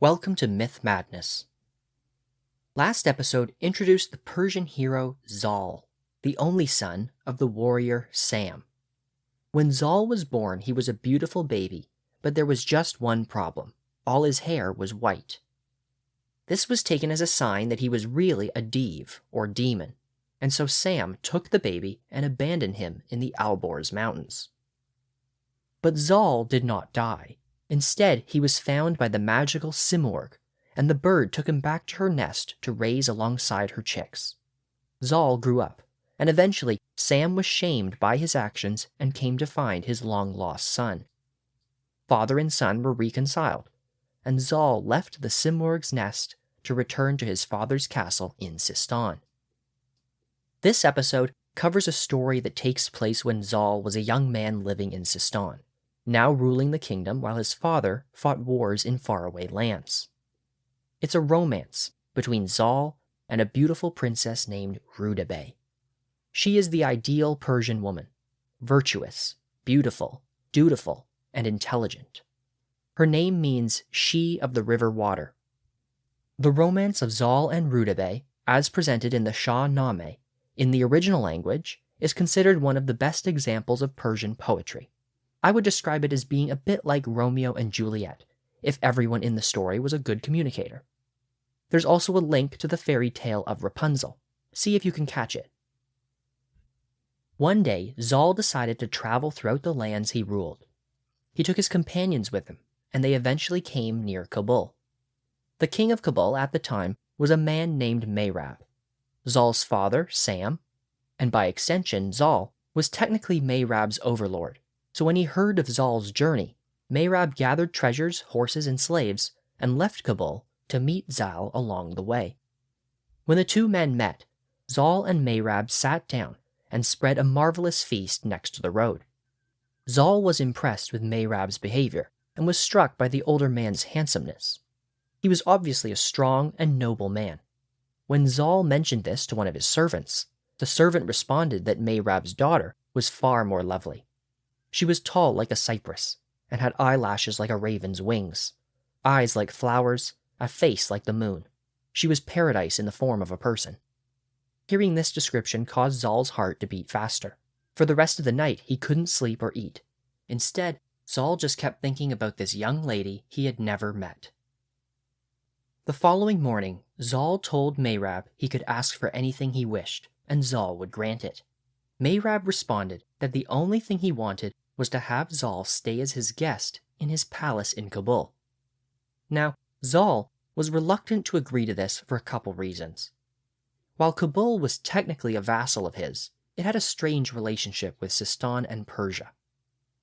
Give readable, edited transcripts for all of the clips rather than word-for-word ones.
Welcome to Myth Madness. Last episode introduced the Persian hero Zaal, the only son of the warrior Sam. When Zaal was born, he was a beautiful baby, but there was just one problem. All his hair was white. This was taken as a sign that he was really a div, or demon, and so Sam took the baby and abandoned him in the Alborz Mountains. But Zaal did not die. Instead, he was found by the magical Simorg, and the bird took him back to her nest to raise alongside her chicks. Zaal grew up, and eventually Sam was shamed by his actions and came to find his long-lost son. Father and son were reconciled, and Zaal left the Simorg's nest to return to his father's castle in Sistan. This episode covers a story that takes place when Zaal was a young man living in Sistan, now ruling the kingdom while his father fought wars in faraway lands. It's a romance between Zaal and a beautiful princess named Rudabeh. She is the ideal Persian woman, virtuous, beautiful, dutiful, and intelligent. Her name means she of the river water. The romance of Zaal and Rudabeh, as presented in the Shahnameh, in the original language, is considered one of the best examples of Persian poetry. I would describe it as being a bit like Romeo and Juliet, if everyone in the story was a good communicator. There's also a link to the fairy tale of Rapunzel. See if you can catch it. One day, Zaal decided to travel throughout the lands he ruled. He took his companions with him, and they eventually came near Kabul. The king of Kabul at the time was a man named Mehrab. Zaal's father, Sam, and by extension Zaal, was technically Mehrab's overlord. So when he heard of Zaal's journey, Mehrab gathered treasures, horses, and slaves, and left Kabul to meet Zaal along the way. When the two men met, Zaal and Mehrab sat down and spread a marvelous feast next to the road. Zaal was impressed with Mehrab's behavior and was struck by the older man's handsomeness. He was obviously a strong and noble man. When Zaal mentioned this to one of his servants, the servant responded that Mehrab's daughter was far more lovely. She was tall like a cypress, and had eyelashes like a raven's wings, eyes like flowers, a face like the moon. She was paradise in the form of a person. Hearing this description caused Zaal's heart to beat faster. For the rest of the night, he couldn't sleep or eat. Instead, Zaal just kept thinking about this young lady he had never met. The following morning, Zaal told Mehrab he could ask for anything he wished, and Zaal would grant it. Mehrab responded that the only thing he wanted was to have Zaal stay as his guest in his palace in Kabul. Now, Zaal was reluctant to agree to this for a couple reasons. While Kabul was technically a vassal of his, it had a strange relationship with Sistan and Persia.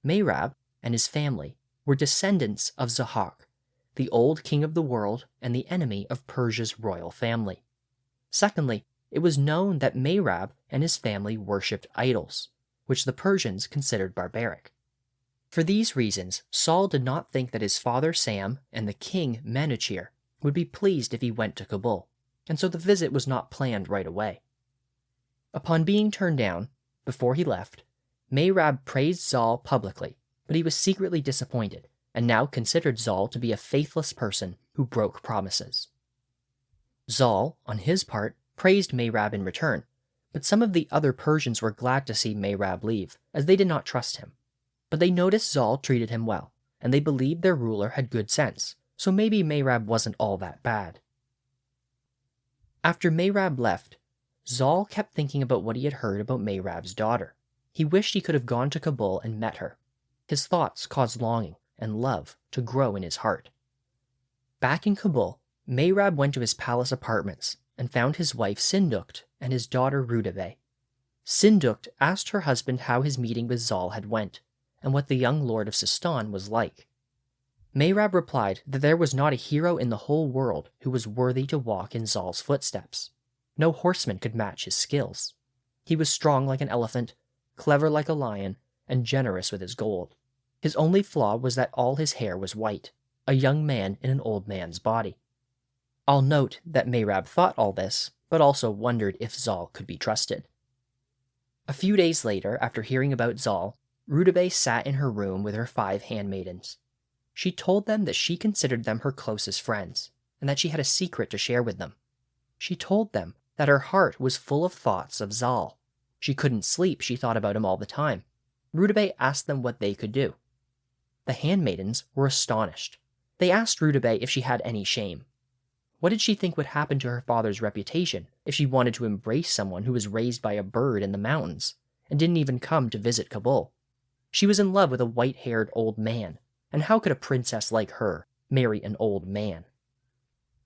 Mehrab and his family were descendants of Zahak, the old king of the world and the enemy of Persia's royal family. Secondly, it was known that Mehrab and his family worshipped idols, which the Persians considered barbaric. For these reasons, Zaal did not think that his father Sam and the king Manuchir would be pleased if he went to Kabul, and so the visit was not planned right away. Upon being turned down, before he left, Mehrab praised Zaal publicly, but he was secretly disappointed, and now considered Zaal to be a faithless person who broke promises. Zaal, on his part, praised Mehrab in return, but some of the other Persians were glad to see Mehrab leave, as they did not trust him. But they noticed Zaal treated him well, and they believed their ruler had good sense, so maybe Mehrab wasn't all that bad. After Mehrab left, Zaal kept thinking about what he had heard about Mehrab's daughter. He wished he could have gone to Kabul and met her. His thoughts caused longing and love to grow in his heart. Back in Kabul, Mehrab went to his palace apartments and found his wife Sindukt and his daughter Rudabeh. Sindukt asked her husband how his meeting with Zaal had went, and what the young lord of Sistan was like. Mehrab replied that there was not a hero in the whole world who was worthy to walk in Zaal's footsteps. No horseman could match his skills. He was strong like an elephant, clever like a lion, and generous with his gold. His only flaw was that all his hair was white, a young man in an old man's body. I'll note that Mehrab thought all this, but also wondered if Zaal could be trusted. A few days later, after hearing about Zaal, Rudabeh sat in her room with her 5 handmaidens. She told them that she considered them her closest friends, and that she had a secret to share with them. She told them that her heart was full of thoughts of Zaal. She couldn't sleep, she thought about him all the time. Rudabeh asked them what they could do. The handmaidens were astonished. They asked Rudabeh if she had any shame. What did she think would happen to her father's reputation if she wanted to embrace someone who was raised by a bird in the mountains and didn't even come to visit Kabul? She was in love with a white-haired old man, and how could a princess like her marry an old man?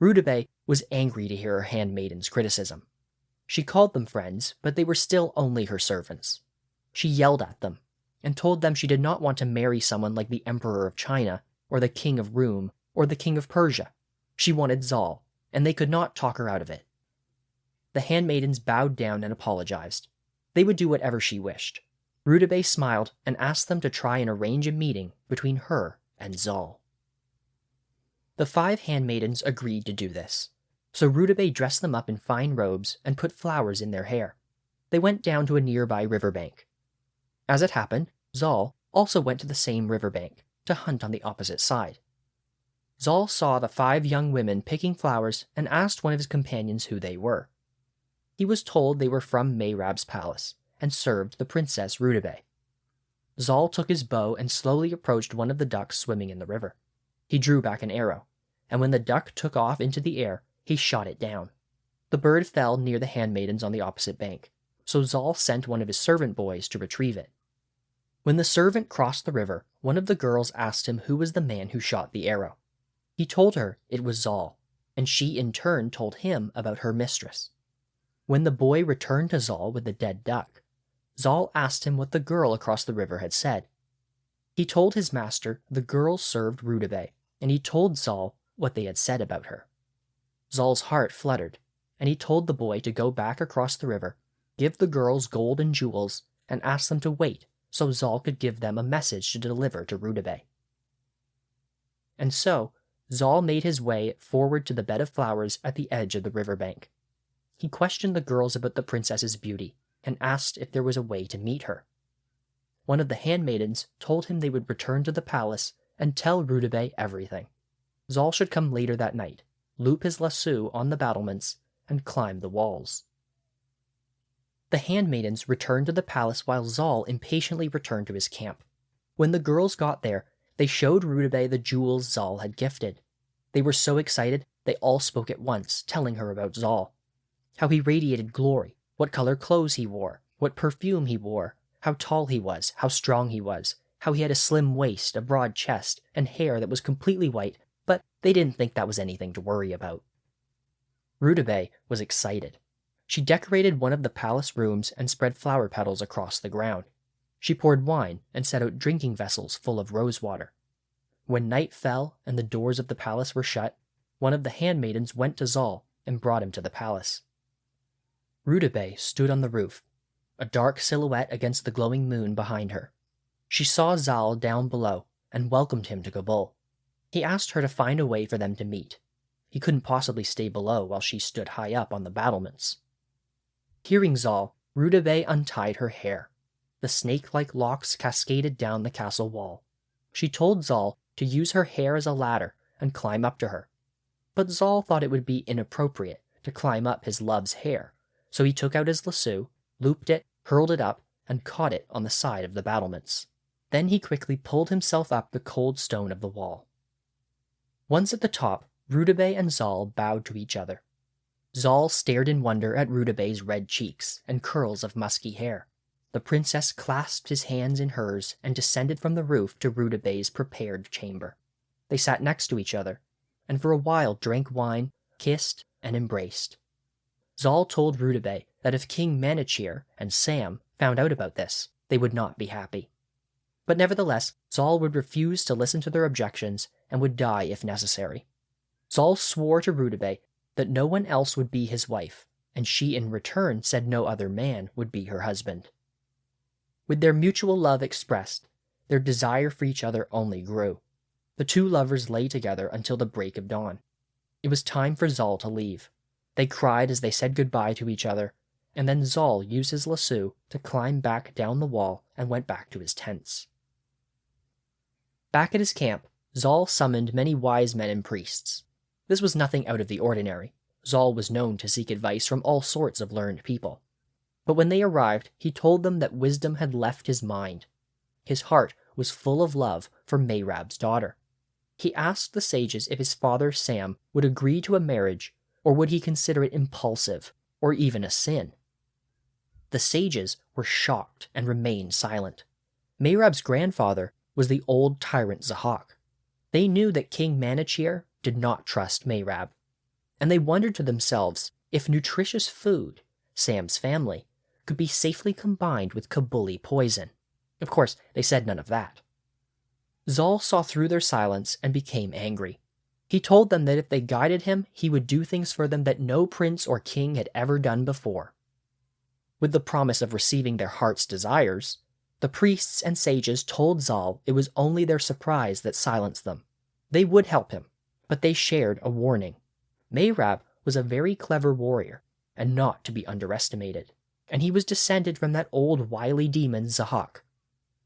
Rudabeh was angry to hear her handmaidens' criticism. She called them friends, but they were still only her servants. She yelled at them and told them she did not want to marry someone like the Emperor of China or the King of Roum or the King of Persia. She wanted Zaal, and they could not talk her out of it. The handmaidens bowed down and apologized. They would do whatever she wished. Rudabeh smiled and asked them to try and arrange a meeting between her and Zaal. The 5 handmaidens agreed to do this, so Rudabeh dressed them up in fine robes and put flowers in their hair. They went down to a nearby riverbank. As it happened, Zaal also went to the same riverbank to hunt on the opposite side. Zaal saw the 5 young women picking flowers and asked one of his companions who they were. He was told they were from Mehrab's palace and served the Princess Rudabeh. Zaal took his bow and slowly approached one of the ducks swimming in the river. He drew back an arrow, and when the duck took off into the air, he shot it down. The bird fell near the handmaidens on the opposite bank, so Zaal sent one of his servant boys to retrieve it. When the servant crossed the river, one of the girls asked him who was the man who shot the arrow. He told her it was Zaal, and she in turn told him about her mistress. When the boy returned to Zaal with the dead duck, Zaal asked him what the girl across the river had said. He told his master the girl served Rudabeh, and he told Zaal what they had said about her. Zaal's heart fluttered, and he told the boy to go back across the river, give the girls gold and jewels, and ask them to wait so Zaal could give them a message to deliver to Rudabeh. And so, Zaal made his way forward to the bed of flowers at the edge of the riverbank. He questioned the girls about the princess's beauty and asked if there was a way to meet her. One of the handmaidens told him they would return to the palace and tell Rudabeh everything. Zaal should come later that night, loop his lasso on the battlements, and climb the walls. The handmaidens returned to the palace while Zaal impatiently returned to his camp. When the girls got there, they showed Rudabeh the jewels Zaal had gifted. They were so excited they all spoke at once, telling her about Zaal. How he radiated glory, what color clothes he wore, what perfume he wore, how tall he was, how strong he was, how he had a slim waist, a broad chest, and hair that was completely white, but they didn't think that was anything to worry about. Rudabeh was excited. She decorated one of the palace rooms and spread flower petals across the ground. She poured wine and set out drinking vessels full of rose water. When night fell and the doors of the palace were shut, one of the handmaidens went to Zaal and brought him to the palace. Rudabeh stood on the roof, a dark silhouette against the glowing moon behind her. She saw Zaal down below and welcomed him to Kabul. He asked her to find a way for them to meet. He couldn't possibly stay below while she stood high up on the battlements. Hearing Zaal, Rudabeh untied her hair. The snake-like locks cascaded down the castle wall. She told Zaal to use her hair as a ladder and climb up to her. But Zaal thought it would be inappropriate to climb up his love's hair, so he took out his lasso, looped it, hurled it up, and caught it on the side of the battlements. Then he quickly pulled himself up the cold stone of the wall. Once at the top, Rudabeh and Zaal bowed to each other. Zaal stared in wonder at Rudabeh's red cheeks and curls of musky hair. The princess clasped his hands in hers and descended from the roof to Rudabeh's prepared chamber. They sat next to each other, and for a while drank wine, kissed, and embraced. Zaal told Rudabeh that if King Manichir and Sam found out about this, they would not be happy. But nevertheless, Zaal would refuse to listen to their objections and would die if necessary. Zaal swore to Rudabeh that no one else would be his wife, and she in return said no other man would be her husband. With their mutual love expressed, their desire for each other only grew. The two lovers lay together until the break of dawn. It was time for Zaal to leave. They cried as they said goodbye to each other, and then Zaal used his lasso to climb back down the wall and went back to his tents. Back at his camp, Zaal summoned many wise men and priests. This was nothing out of the ordinary. Zaal was known to seek advice from all sorts of learned people. But when they arrived, he told them that wisdom had left his mind. His heart was full of love for Mehrab's daughter. He asked the sages if his father Sam would agree to a marriage, or would he consider it impulsive, or even a sin. The sages were shocked and remained silent. Mehrab's grandfather was the old tyrant Zahak. They knew that King Manichir did not trust Mehrab, and they wondered to themselves if nutritious food, Sam's family, could be safely combined with Kabuli poison. Of course, they said none of that. Zaal saw through their silence and became angry. He told them that if they guided him, he would do things for them that no prince or king had ever done before. With the promise of receiving their heart's desires, the priests and sages told Zaal it was only their surprise that silenced them. They would help him, but they shared a warning. Mehrab was a very clever warrior, and not to be underestimated, and he was descended from that old wily demon Zahak.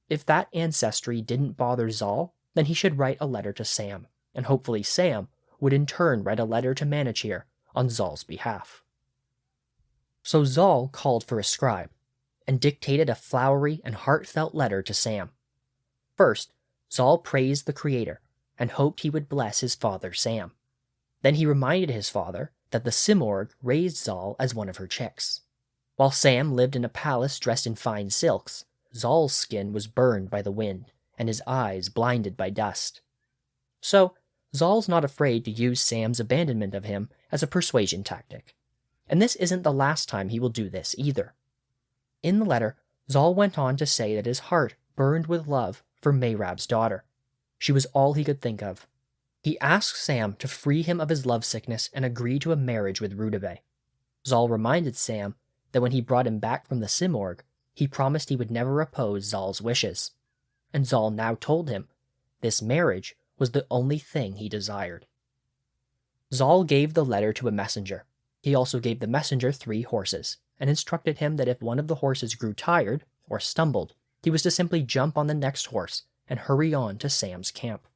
If that ancestry didn't bother Zaal, then he should write a letter to Sam, and hopefully Sam would in turn write a letter to Manichir on Zaal's behalf. So Zaal called for a scribe, and dictated a flowery and heartfelt letter to Sam. First, Zaal praised the Creator, and hoped he would bless his father Sam. Then he reminded his father that the Simorg raised Zaal as one of her chicks. While Sam lived in a palace dressed in fine silks, Zaal's skin was burned by the wind, and his eyes blinded by dust. So, Zaal's not afraid to use Sam's abandonment of him as a persuasion tactic. And this isn't the last time he will do this either. In the letter, Zaal went on to say that his heart burned with love for Mehrab's daughter. She was all he could think of. He asked Sam to free him of his lovesickness and agree to a marriage with Rudabeh. Zaal reminded Sam that when he brought him back from the Simorg, he promised he would never oppose Zaal's wishes. And Zaal now told him this marriage was the only thing he desired. Zaal gave the letter to a messenger. He also gave the messenger 3 horses, and instructed him that if one of the horses grew tired, or stumbled, he was to simply jump on the next horse and hurry on to Sam's camp.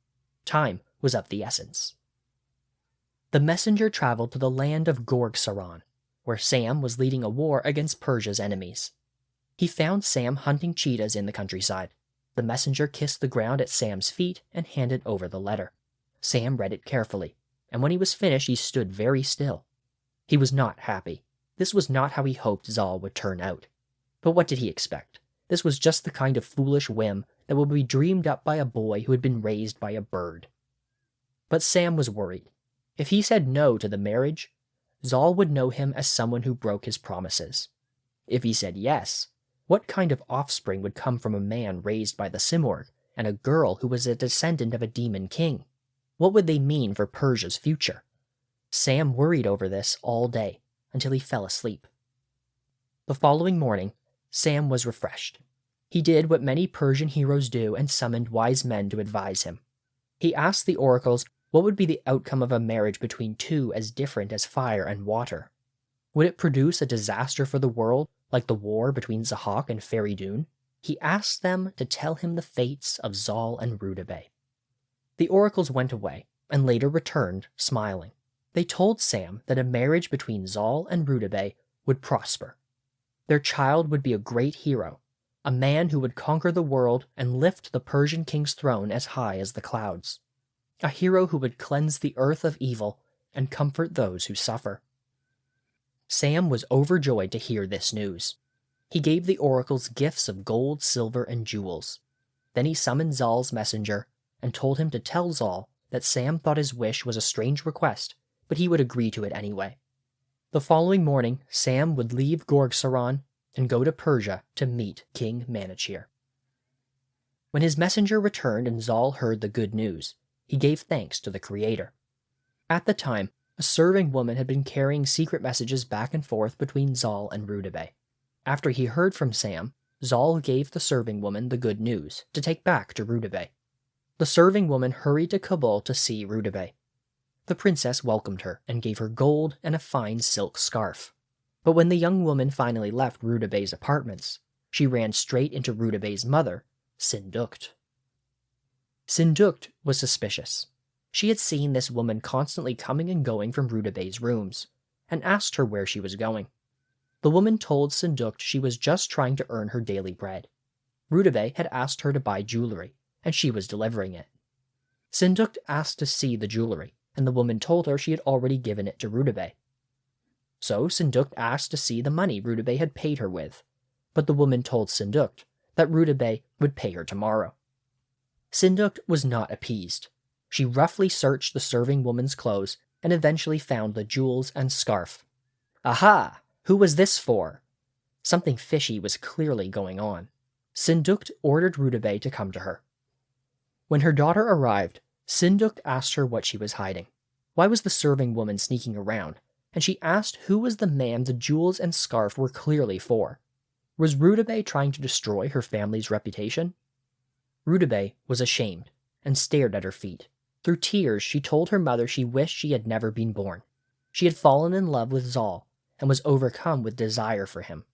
Time was of the essence. The messenger traveled to the land of Gorg-Saran, where Sam was leading a war against Persia's enemies. He found Sam hunting cheetahs in the countryside. The messenger kissed the ground at Sam's feet and handed over the letter. Sam read it carefully, and when he was finished he stood very still. He was not happy. This was not how he hoped Zaal would turn out. But what did he expect? This was just the kind of foolish whim that would be dreamed up by a boy who had been raised by a bird. But Sam was worried. If he said no to the marriage, Zaal would know him as someone who broke his promises. If he said yes, what kind of offspring would come from a man raised by the Simorg and a girl who was a descendant of a demon king? What would they mean for Persia's future? Sam worried over this all day, until he fell asleep. The following morning, Sam was refreshed. He did what many Persian heroes do and summoned wise men to advise him. He asked the oracles what would be the outcome of a marriage between two as different as fire and water. Would it produce a disaster for the world, like the war between Zahak and Feridun? He asked them to tell him the fates of Zaal and Rudabeh. The oracles went away, and later returned, smiling. They told Sam that a marriage between Zaal and Rudabeh would prosper. Their child would be a great hero, a man who would conquer the world and lift the Persian king's throne as high as the clouds. A hero who would cleanse the earth of evil and comfort those who suffer. Sam was overjoyed to hear this news. He gave the oracles gifts of gold, silver, and jewels. Then he summoned Zaal's messenger and told him to tell Zaal that Sam thought his wish was a strange request, but he would agree to it anyway. The following morning, Sam would leave Gorg-Saran and go to Persia to meet King Manichir. When his messenger returned and Zaal heard the good news, he gave thanks to the Creator. At the time, a serving woman had been carrying secret messages back and forth between Zaal and Rudabeh. After he heard from Sam, Zaal gave the serving woman the good news to take back to Rudabeh. The serving woman hurried to Kabul to see Rudabeh. The princess welcomed her and gave her gold and a fine silk scarf. But when the young woman finally left Rudabeh's apartments, she ran straight into Rudabeh's mother, Sindukt. Sindukt was suspicious. She had seen this woman constantly coming and going from Rudabeh's rooms, and asked her where she was going. The woman told Sindukt she was just trying to earn her daily bread. Rudabeh had asked her to buy jewelry, and she was delivering it. Sindukt asked to see the jewelry, and the woman told her she had already given it to Rudabeh. So Sindukt asked to see the money Rudabeh had paid her with, but the woman told Sindukt that Rudabeh would pay her tomorrow. Sindukt was not appeased. She roughly searched the serving woman's clothes and eventually found the jewels and scarf. Aha! Who was this for? Something fishy was clearly going on. Sindukt ordered Rudabeh to come to her. When her daughter arrived, Sindukt asked her what she was hiding. Why was the serving woman sneaking around? And she asked who was the man the jewels and scarf were clearly for. Was Rudabeh trying to destroy her family's reputation? Rudabeh was ashamed and stared at her feet. Through tears, she told her mother she wished she had never been born. She had fallen in love with Zaal and was overcome with desire for him.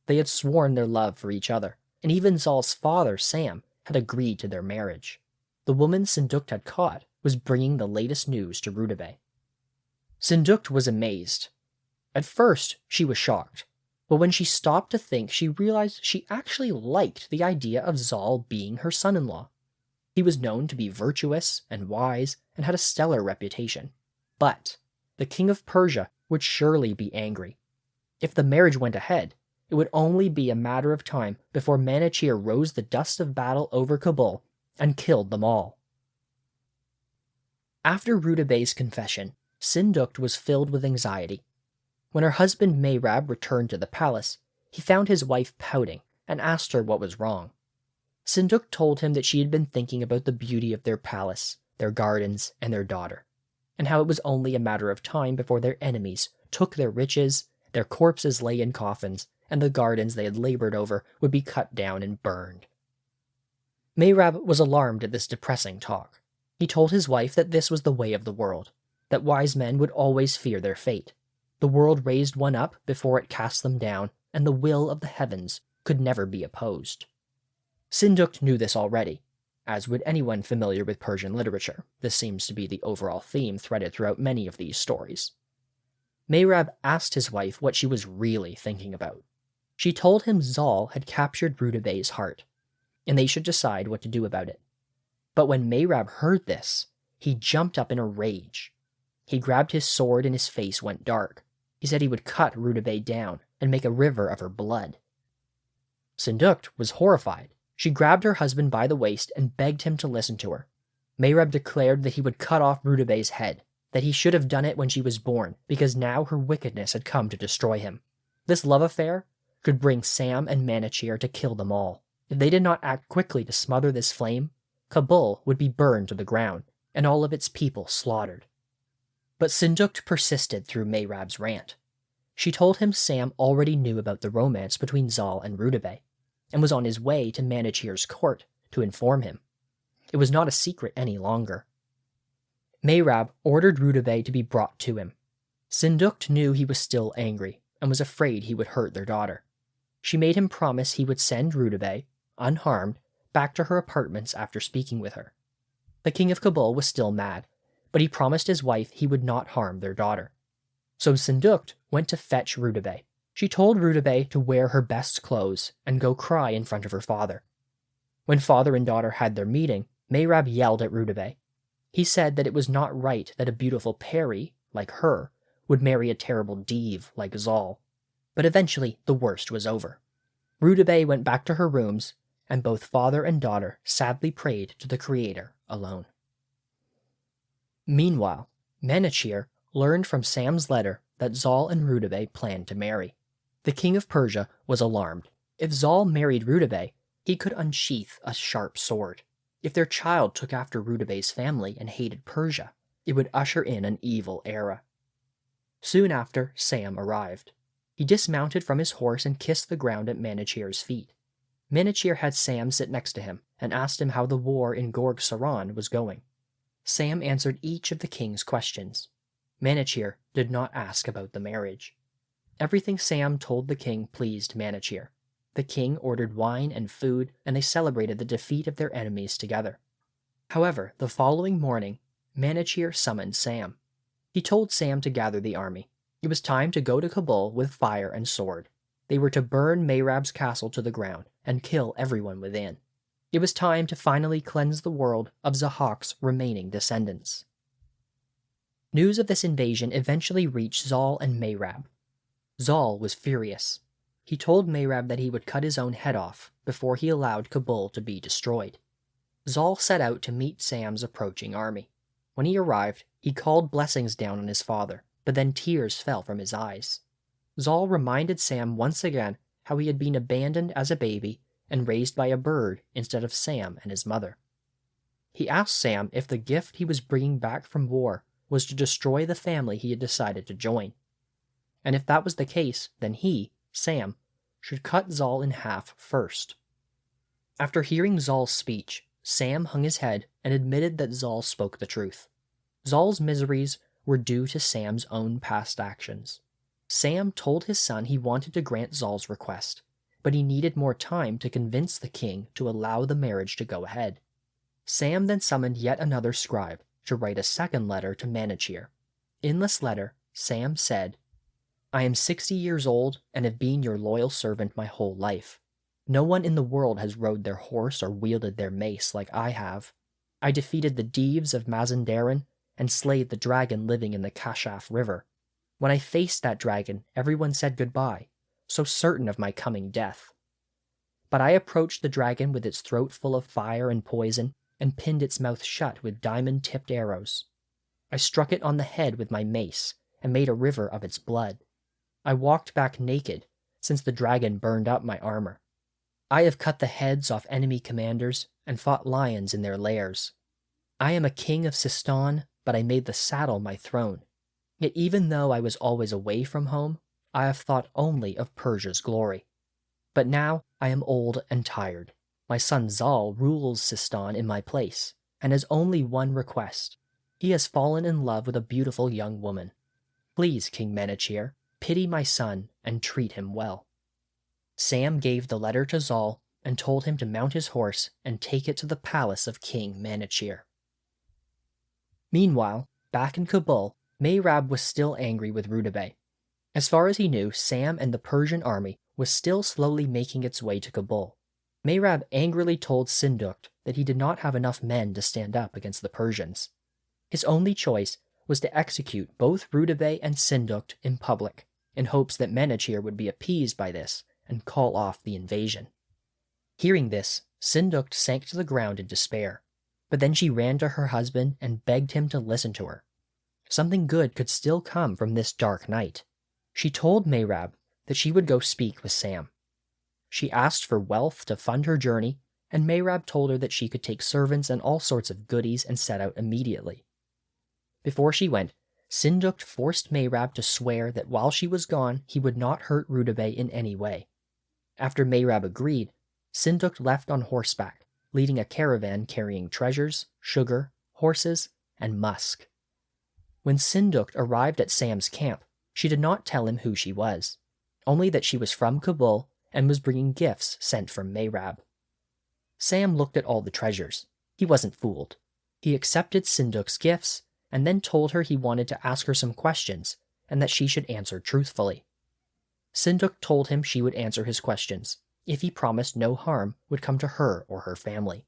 They had sworn their love for each other, and even Zaal's father, Sam, had agreed to their marriage. The woman Sindukt had caught was bringing the latest news to Rudabeh. Sindukt was amazed. At first, she was shocked, but when she stopped to think, she realized she actually liked the idea of Zaal being her son-in-law. He was known to be virtuous and wise and had a stellar reputation. But the king of Persia would surely be angry. If the marriage went ahead, it would only be a matter of time before Manikchir rose the dust of battle over Kabul and killed them all. After Rudabeh's confession, Sindukt was filled with anxiety. When her husband Mehrab returned to the palace, he found his wife pouting and asked her what was wrong. Sindukt told him that she had been thinking about the beauty of their palace, their gardens, and their daughter, and how it was only a matter of time before their enemies took their riches, their corpses lay in coffins, and the gardens they had labored over would be cut down and burned. Mehrab was alarmed at this depressing talk. He told his wife that this was the way of the world, that wise men would always fear their fate. The world raised one up before it cast them down, and the will of the heavens could never be opposed. Sindukt knew this already, as would anyone familiar with Persian literature. This seems to be the overall theme threaded throughout many of these stories. Mehrab asked his wife what she was really thinking about. She told him Zaal had captured Rudabeh's heart, and they should decide what to do about it. But when Mehrab heard this, he jumped up in a rage. He grabbed his sword and his face went dark. He said he would cut Rudabeh down and make a river of her blood. Sindukt was horrified. She grabbed her husband by the waist and begged him to listen to her. Mehrab declared that he would cut off Rudabeh's head, that he should have done it when she was born, because now her wickedness had come to destroy him. This love affair could bring Sam and Manikchir to kill them all. If they did not act quickly to smother this flame, Kabul would be burned to the ground, and all of its people slaughtered. But Sindukt persisted through Mehrab's rant. She told him Sam already knew about the romance between Zaal and Rudabeh, and was on his way to Manikchir's court to inform him. It was not a secret any longer. Mehrab ordered Rudabeh to be brought to him. Sindukt knew he was still angry, and was afraid he would hurt their daughter. She made him promise he would send Rudabeh, unharmed, back to her apartments after speaking with her. The king of Kabul was still mad, but he promised his wife he would not harm their daughter. So Sindukt went to fetch Rudabeh. She told Rudabeh to wear her best clothes and go cry in front of her father. When father and daughter had their meeting, Mehrab yelled at Rudabeh. He said that it was not right that a beautiful peri, like her, would marry a terrible div like Zaal. But eventually the worst was over. Rudabeh went back to her rooms, and both father and daughter sadly prayed to the Creator alone. Meanwhile, Manikchir learned from Sam's letter that Zaal and Rudabeh planned to marry. The king of Persia was alarmed. If Zaal married Rudabeh, he could unsheath a sharp sword. If their child took after Rudabeh's family and hated Persia, it would usher in an evil era. Soon after, Sam arrived. He dismounted from his horse and kissed the ground at Manikchir's feet. Manikchir had Sam sit next to him and asked him how the war in Gorg Saran was going. Sam answered each of the king's questions. Manikchir did not ask about the marriage. Everything Sam told the king pleased Manikchir. The king ordered wine and food, and they celebrated the defeat of their enemies together. However, the following morning, Manichir summoned Sam. He told Sam to gather the army. It was time to go to Kabul with fire and sword. They were to burn Mehrab's castle to the ground and kill everyone within. It was time to finally cleanse the world of Zahak's remaining descendants. News of this invasion eventually reached Zaal and Mehrab. Zaal was furious. He told Mehrab that he would cut his own head off before he allowed Kabul to be destroyed. Zaal set out to meet Sam's approaching army. When he arrived, he called blessings down on his father, but then tears fell from his eyes. Zaal reminded Sam once again how he had been abandoned as a baby and raised by a bird instead of Sam and his mother. He asked Sam if the gift he was bringing back from war was to destroy the family he had decided to join. And if that was the case, then he, Sam, should cut Zaal in half first. After hearing Zaal's speech, Sam hung his head and admitted that Zaal spoke the truth. Zaal's miseries were due to Sam's own past actions. Sam told his son he wanted to grant Zaal's request, but he needed more time to convince the king to allow the marriage to go ahead. Sam then summoned yet another scribe to write a second letter to Manichir. In this letter, Sam said, "I am 60 years old and have been your loyal servant my whole life. No one in the world has rode their horse or wielded their mace like I have. I defeated the Deeves of Mazandaran and slayed the dragon living in the Kashaf River. When I faced that dragon, everyone said goodbye, so certain of my coming death. But I approached the dragon with its throat full of fire and poison and pinned its mouth shut with diamond-tipped arrows. I struck it on the head with my mace and made a river of its blood. I walked back naked, since the dragon burned up my armor. I have cut the heads off enemy commanders and fought lions in their lairs. I am a king of Sistan, but I made the saddle my throne. Yet even though I was always away from home, I have thought only of Persia's glory. But now I am old and tired. My son Zaal rules Sistan in my place, and has only one request. He has fallen in love with a beautiful young woman. Please, King Manichir, pity my son and treat him well." Sam gave the letter to Zaal and told him to mount his horse and take it to the palace of King Manichir. Meanwhile, back in Kabul, Mehrab was still angry with Rudabeh. As far as he knew, Sam and the Persian army was still slowly making its way to Kabul. Mehrab angrily told Sindukt that he did not have enough men to stand up against the Persians. His only choice was to execute both Rudabeh and Sindukt in public, in hopes that Manichir would be appeased by this and call off the invasion. Hearing this, Sindukt sank to the ground in despair, but then she ran to her husband and begged him to listen to her. Something good could still come from this dark night. She told Mehrab that she would go speak with Sam. She asked for wealth to fund her journey, and Mehrab told her that she could take servants and all sorts of goodies and set out immediately. Before she went, Sindukt forced Mehrab to swear that while she was gone, he would not hurt Rudabeh in any way. After Mehrab agreed, Sindukt left on horseback, leading a caravan carrying treasures, sugar, horses, and musk. When Sindukt arrived at Sam's camp, she did not tell him who she was, only that she was from Kabul and was bringing gifts sent from Mehrab. Sam looked at all the treasures. He wasn't fooled. He accepted Sindukt's gifts and then told her he wanted to ask her some questions and that she should answer truthfully. Sindukt told him she would answer his questions if he promised no harm would come to her or her family.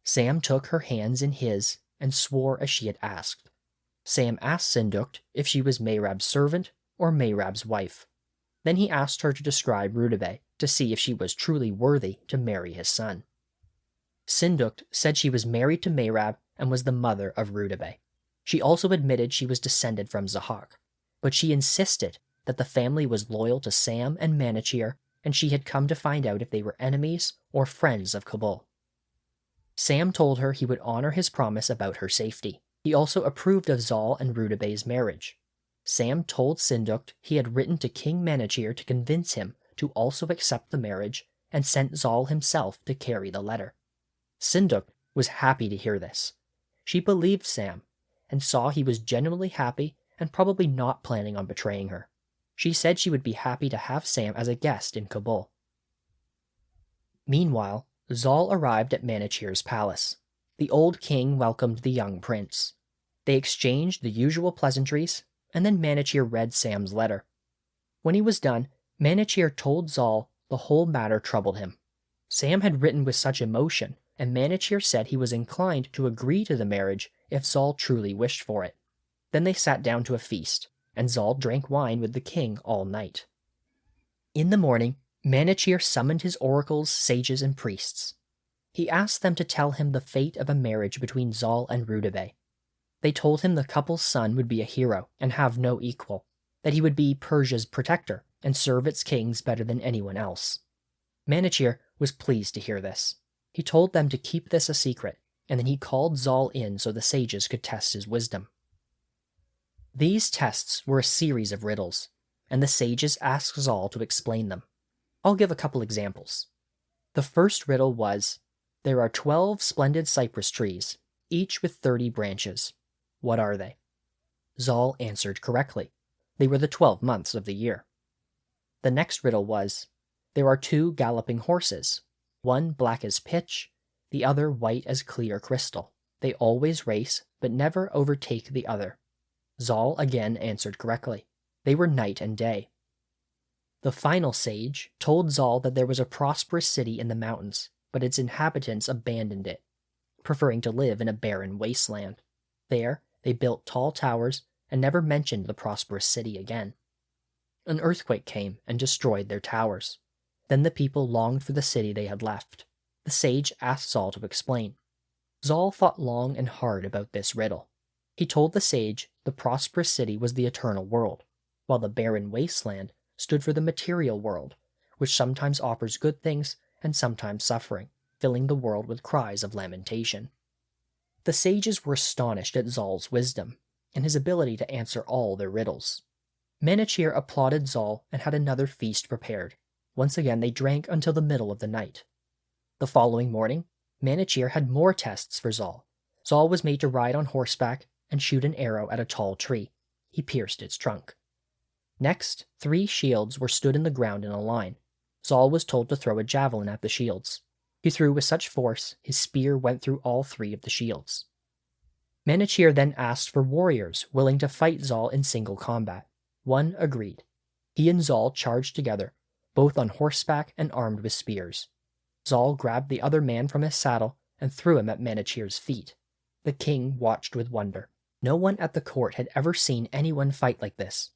Sam took her hands in his and swore as she had asked. Sam asked Sindukt if she was Mehrab's servant or Mehrab's wife. Then he asked her to describe Rudabeh to see if she was truly worthy to marry his son. Sindukt said she was married to Mehrab and was the mother of Rudabeh. She also admitted she was descended from Zahak, but she insisted that the family was loyal to Sam and Manichir, and she had come to find out if they were enemies or friends of Kabul. Sam told her he would honor his promise about her safety. He also approved of Zaal and Rudabeh's marriage. Sam told Sindukt he had written to King Manichir to convince him to also accept the marriage and sent Zaal himself to carry the letter. Sindukt was happy to hear this. She believed Sam and saw he was genuinely happy and probably not planning on betraying her. She said she would be happy to have Sam as a guest in Kabul. Meanwhile, Zaal arrived at Manichir's palace. The old king welcomed the young prince. They exchanged the usual pleasantries, and then Manichir read Sam's letter. When he was done, Manichir told Zaal the whole matter troubled him. Sam had written with such emotion, and Manichir said he was inclined to agree to the marriage if Zaal truly wished for it. Then they sat down to a feast, and Zaal drank wine with the king all night. In the morning, Manichir summoned his oracles, sages, and priests. He asked them to tell him the fate of a marriage between Zaal and Rudabeh. They told him the couple's son would be a hero and have no equal, that he would be Persia's protector and serve its kings better than anyone else. Manichir was pleased to hear this. He told them to keep this a secret, and then he called Zaal in so the sages could test his wisdom. These tests were a series of riddles, and the sages asked Zaal to explain them. I'll give a couple examples. The first riddle was, there are 12 splendid cypress trees, each with 30 branches. What are they? Zaal answered correctly. They were the 12 months of the year. The next riddle was, there are 2 galloping horses, one black as pitch, the other white as clear crystal. They always race, but never overtake the other. Zaal again answered correctly. They were night and day. The final sage told Zaal that there was a prosperous city in the mountains, but its inhabitants abandoned it, preferring to live in a barren wasteland. There, they built tall towers and never mentioned the prosperous city again. An earthquake came and destroyed their towers. Then the people longed for the city they had left. The sage asked Zaal to explain. Zaal thought long and hard about this riddle. He told the sage the prosperous city was the eternal world, while the barren wasteland stood for the material world, which sometimes offers good things and sometimes suffering, filling the world with cries of lamentation. The sages were astonished at Zaal's wisdom and his ability to answer all their riddles. Manichir applauded Zaal and had another feast prepared. Once again they drank until the middle of the night. The following morning, Manichir had more tests for Zaal. Zaal was made to ride on horseback and shoot an arrow at a tall tree. He pierced its trunk. Next, 3 shields were stood in the ground in a line. Zaal was told to throw a javelin at the shields. He threw with such force, his spear went through all 3 of the shields. Manichir then asked for warriors willing to fight Zaal in single combat. One agreed. He and Zaal charged together, both on horseback and armed with spears. Zaal grabbed the other man from his saddle and threw him at Manichir's feet. The king watched with wonder. No one at the court had ever seen anyone fight like this.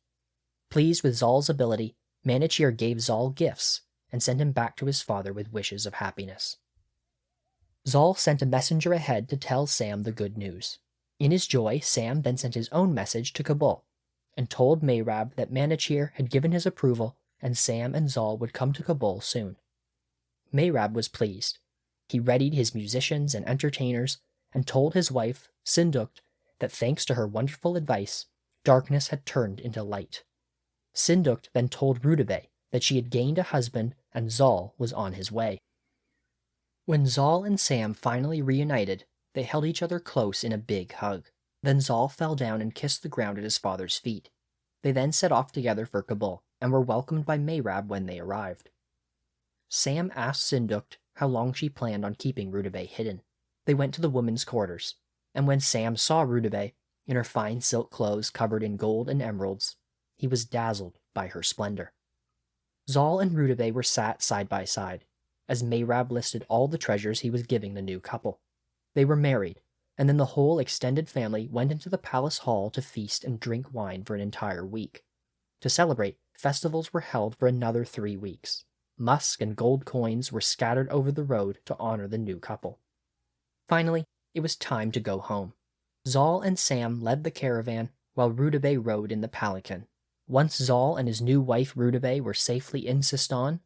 Pleased with Zaal's ability, Manichir gave Zaal gifts and sent him back to his father with wishes of happiness. Zaal sent a messenger ahead to tell Sam the good news. In his joy, Sam then sent his own message to Kabul and told Mehrab that Manichir had given his approval and Sam and Zaal would come to Kabul soon. Mehrab was pleased. He readied his musicians and entertainers and told his wife, Sindukt, that thanks to her wonderful advice, darkness had turned into light. Sindukt then told Rudabeh that she had gained a husband and Zaal was on his way. When Zaal and Sam finally reunited, they held each other close in a big hug. Then Zaal fell down and kissed the ground at his father's feet. They then set off together for Kabul and were welcomed by Mehrab when they arrived. Sam asked Sindukt how long she planned on keeping Rudabeh hidden. They went to the women's quarters, and when Sam saw Rudabeh, in her fine silk clothes covered in gold and emeralds, he was dazzled by her splendor. Zaal and Rudabeh were sat side by side, as Mehrab listed all the treasures he was giving the new couple. They were married, and then the whole extended family went into the palace hall to feast and drink wine for an entire week. To celebrate, festivals were held for another 3 weeks. Musk and gold coins were scattered over the road to honor the new couple. Finally, it was time to go home. Zaal and Sam led the caravan, while Rudabeh rode in the palanquin. Once Zaal and his new wife Rudabeh were safely in Sistan,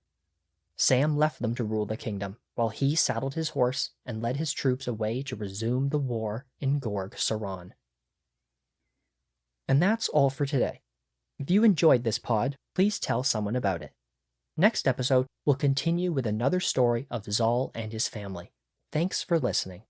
Sam left them to rule the kingdom, while he saddled his horse and led his troops away to resume the war in Gorg Saran. And that's all for today. If you enjoyed this pod, please tell someone about it. Next episode, we'll continue with another story of Zaal and his family. Thanks for listening.